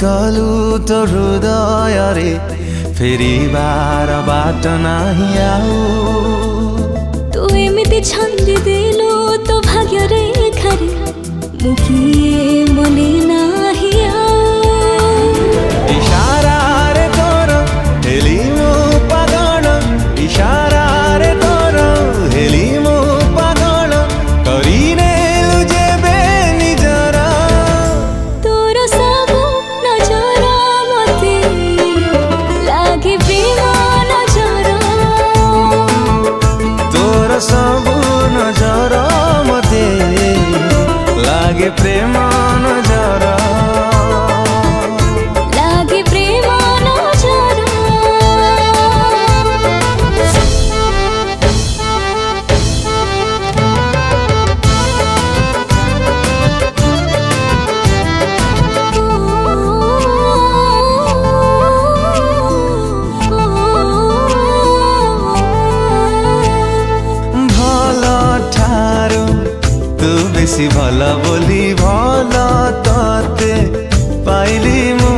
कलु तो हृदय रे फेरी बार बाट नाही आऊ तू एमिति छंदी देलु तो भाग्य रे खरे मुखिए मने नाही आऊ इशारा रे तोर हेली मो पागल इशारा रे तोर हेली मो पागल करीने जेबे निजर तोर सब नजर मते लागे प्रेम नजर तोर सब नजर मते लागे प्रेम नजर लागे प्रेम नजर भल ठारू तू बेसी भल बोली भल तते पाइली मु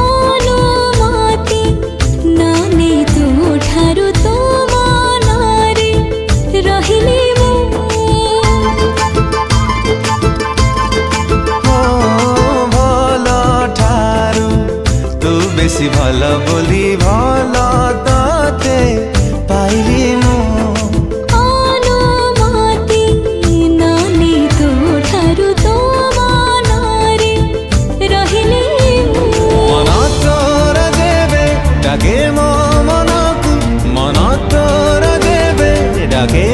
अनुमति नानी तू ठारू तो मनारे रहिली मु भल ठारू तू बेसी भल बोली भल तते पाइली मु अनुमति नानी तू ठारू तो मनारे रहिली मु मन तोर देवे डाके मो मनकु मन तोर देवे डाके